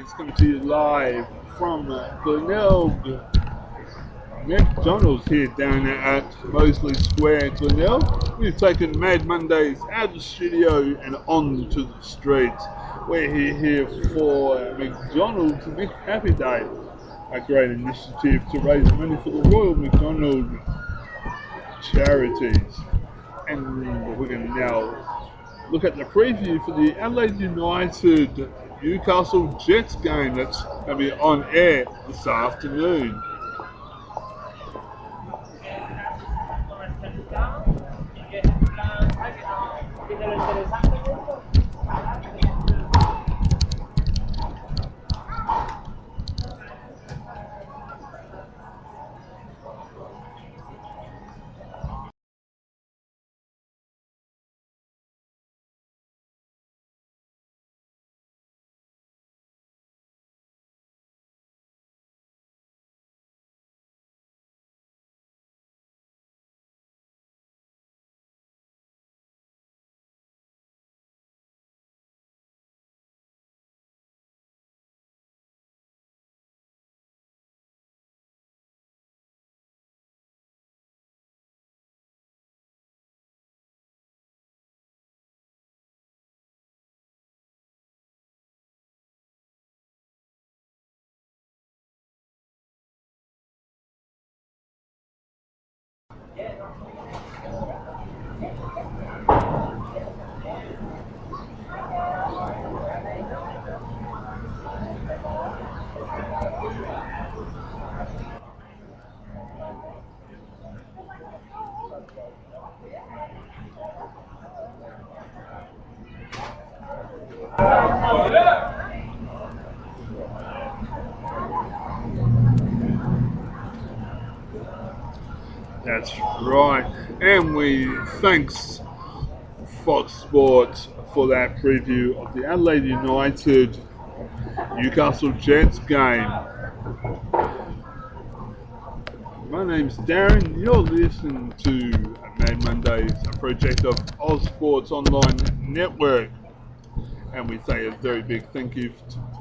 Jets coming to you live from Glenelg McDonald's here down at Mosley Square, Glenelg. We've taken Mad Mondays out of the studio and on to the streets. We're here for McDonald's Mick Happy Day, a great initiative to raise money for the Royal McDonald charities. And we're going to now look at the preview for the Adelaide United Newcastle Jets game that's going to be on air this afternoon. That's right, and we thanks Fox Sports for that preview of the Adelaide United Newcastle Jets game. My name's Darren, you're listening to Mad Mondays, a project of Oz Sports Online Network, and we say a very big thank you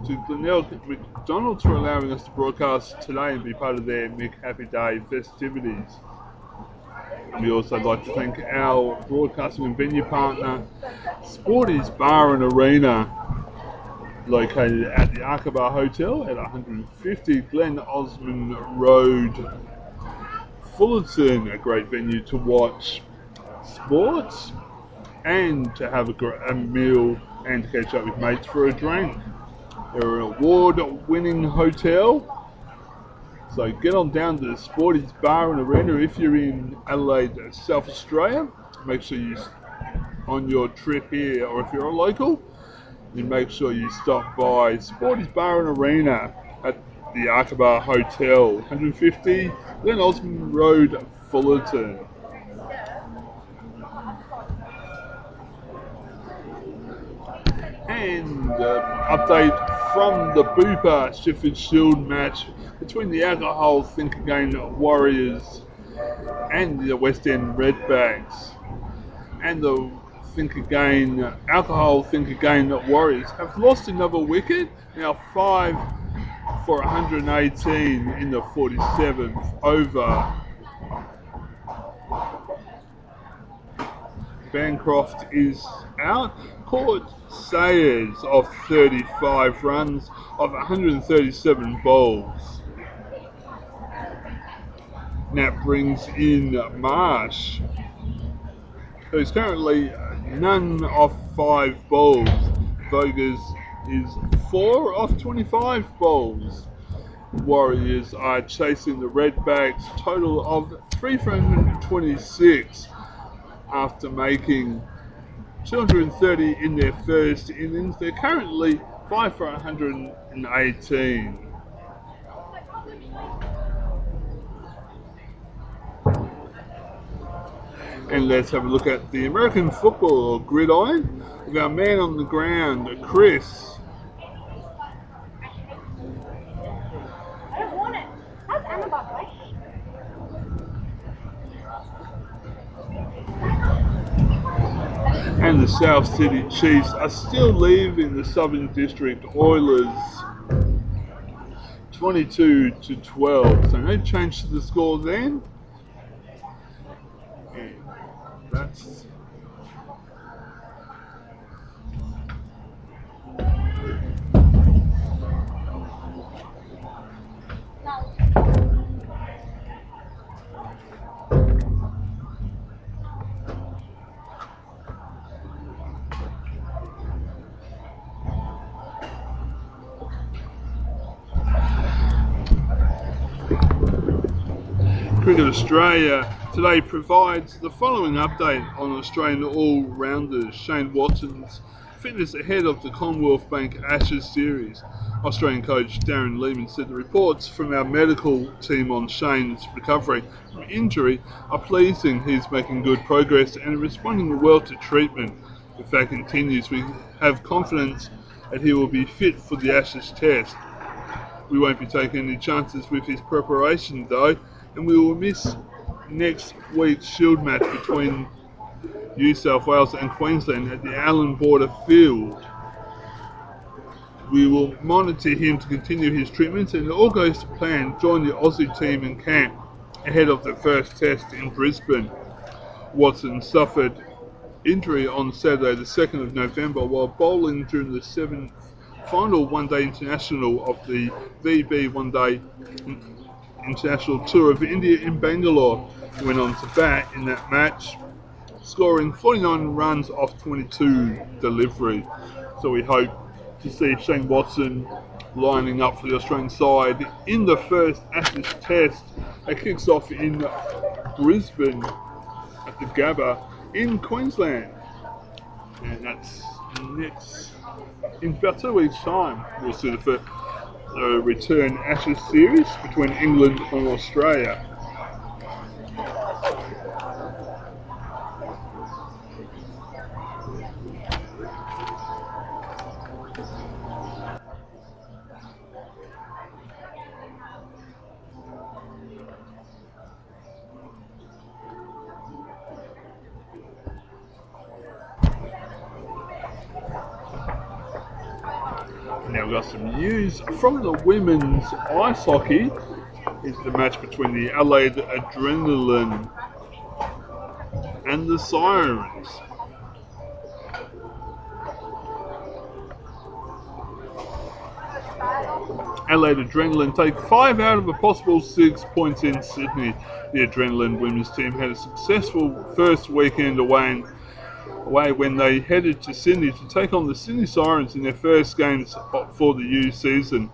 to Glenelg McDonald's for allowing us to broadcast today and be part of their Mick Happy Day festivities. And we also like to thank our broadcasting and venue partner, Sporty's Bar and Arena, located at the Aqaba Hotel at 150 Glen Osmond Road, Fullerton, a great venue to watch sports and to have a meal and to catch up with mates for a drink. They're an award-winning hotel. So get on down to the Sporty's Bar and Arena if you're in Adelaide, South Australia. Make sure you, on your trip here, or if you're a local, you make sure you stop by Sporty's Bar and Arena at the Aqaba Hotel, 150 Glen Osmond Road, Fullerton. And update from the Booper Sheffield Shield match between the Alcohol Think Again Warriors and the West End Redbacks. And the Alcohol Think Again Warriors have lost another wicket, now 5 for 118 in the 47th over. Bancroft is out. Court Sayers of 35 runs of 137 balls. And that brings in Marsh, who's currently none off 5 balls. Vogers is 4 off 25 balls. Warriors are chasing the Redbacks, total of 3 for 126 after making 230 in their first innings. They're currently 5 for 118. And let's have a look at the American football gridiron with our man on the ground, Chris. I don't want it. How's Anna, by the way? And the South City Chiefs are still leaving the Southern District Oilers. 22-12. So no change to the score then. And that's Cricket Australia today provides the following update on Australian all-rounders. Shane Watson's fitness ahead of the Commonwealth Bank Ashes series. Australian coach Darren Lehman said the reports from our medical team on Shane's recovery from injury are pleasing. He's making good progress and responding well to treatment. If that continues, we have confidence that he will be fit for the Ashes test. We won't be taking any chances with his preparation though, and we will miss next week's Shield match between New South Wales and Queensland at the Allen Border Field. We will monitor him to continue his treatments, and if all goes to plan, join the Aussie team in camp ahead of the first test in Brisbane. Watson suffered injury on Saturday the 2nd of November while bowling during the 7th final one-day international of the VB one-day international tour of India in Bangalore. He went on to bat in that match, scoring 49 runs off 22 delivery. So we hope to see Shane Watson lining up for the Australian side in the first Ashes test that kicks off in Brisbane at the Gabba in Queensland. And that's next, in about 2 weeks' time, we'll see the first return Ashes series between England and Australia. Now we've got some news from the women's ice hockey. It's the match between the Adelaide Adrenaline and the Sirens. Adelaide Adrenaline take 5 out of a possible 6 points in Sydney. The Adrenaline women's team had a successful first weekend away when they headed to Sydney to take on the Sydney Sirens in their first games for the U season.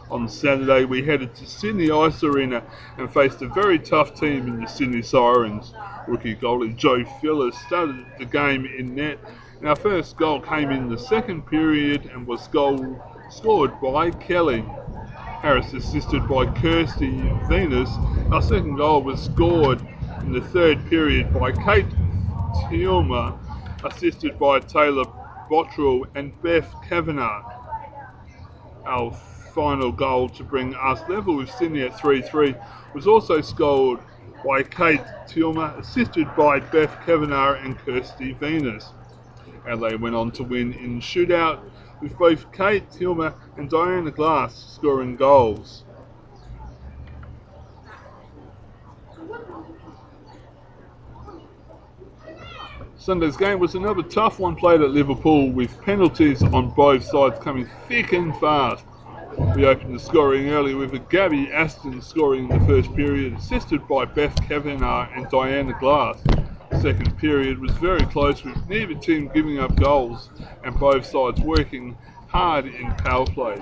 On Saturday, we headed to Sydney Ice Arena and faced a very tough team in the Sydney Sirens. Rookie goalie Joe Phillips started the game in net, and our first goal came in the second period and was scored by Kelly Harris, assisted by Kirsty Venus. Our second goal was scored in the third period by Kate Tioma, assisted by Taylor Bottrell and Beth Kavanagh. Our final goal to bring us level with Sydney at 3-3 was also scored by Kate Tioma, assisted by Beth Kavanagh and Kirsty Venus. Adelaide went on to win in shootout with both Kate Tioma and Diana Glass scoring goals. Sunday's game was another tough one played at Liverpool, with penalties on both sides coming thick and fast. We opened the scoring early with a Gabby Aston scoring in the first period, assisted by Beth Kavanagh and Diana Glass. The second period was very close, with neither team giving up goals and both sides working hard in power plays.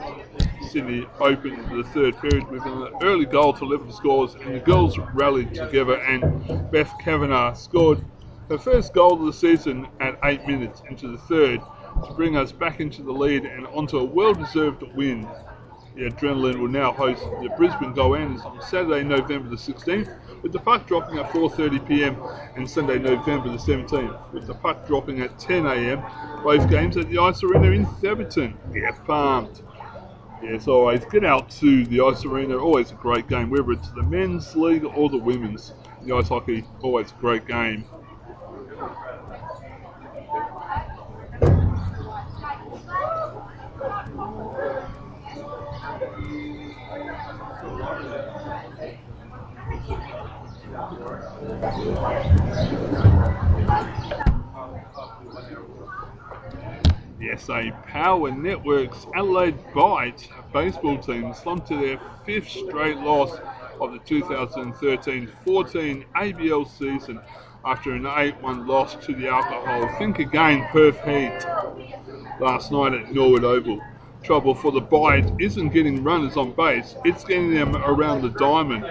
Sydney opened the third period with an early goal to level the scores, and the girls rallied together, and Beth Kavanagh scored her first goal of the season at 8 minutes into the third to bring us back into the lead and onto a well-deserved win. The Adrenaline will now host the Brisbane Goannas on Saturday, November the 16th, with the puck dropping at 4:30pm, and Sunday, November the 17th, with the puck dropping at 10am. Both games at the Ice Arena in Theberton. Get pumped! Yes, always get out to the Ice Arena. Always a great game, whether it's the men's league or the women's. The ice hockey, always a great game. The SA Power Network's Adelaide Bite baseball team slumped to their fifth straight loss of the 2013-14 ABL season after an 8-1 loss to the alcohol Think Again Perth Heat last night at Norwood Oval. Trouble for the Bite isn't getting runners on base, it's getting them around the diamond,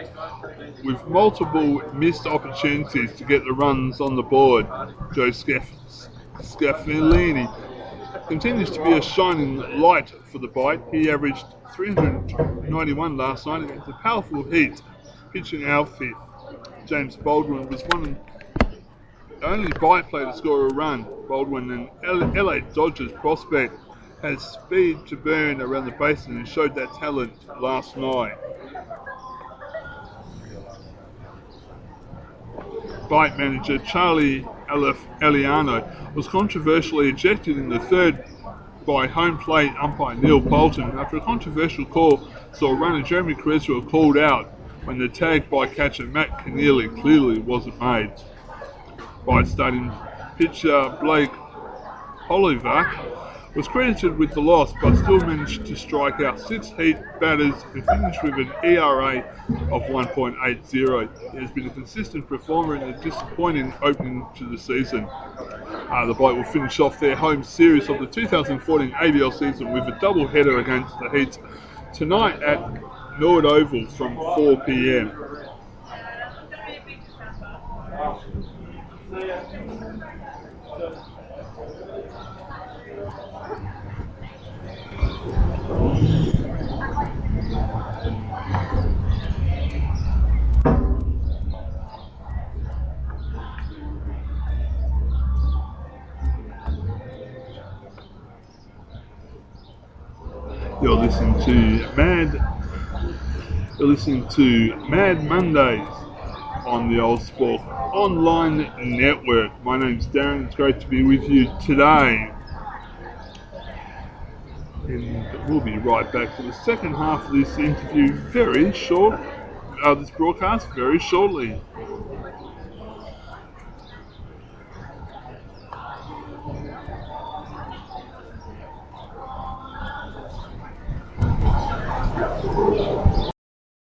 with multiple missed opportunities to get the runs on the board. Joe Scaffellini continues to be a shining light for the Bite. He averaged 391 last night against a powerful Heat pitching outfit. James Baldwin was the only Bite player to score a run. Baldwin, an LA Dodgers prospect, has speed to burn around the bases and showed that talent last night. Bite manager Charlie Eliano was controversially ejected in the third by home plate umpire Neil Bolton after a controversial call saw runner Jeremy Creswell called out when the tag by catcher Matt Keneally clearly wasn't made. Bite starting pitcher Blake Hollivak was credited with the loss but still managed to strike out 6 Heat batters and finished with an ERA of 1.80. He has been a consistent performer in a disappointing opening to the season. The Bite will finish off their home series of the 2014 ABL season with a double-header against the Heat tonight at Norwood Oval from 4 p.m. You're listening to Mad Mondays on the Old Sport Online Network. My name's Darren. It's great to be with you today. And we'll be right back to the second half of this interview this broadcast very shortly.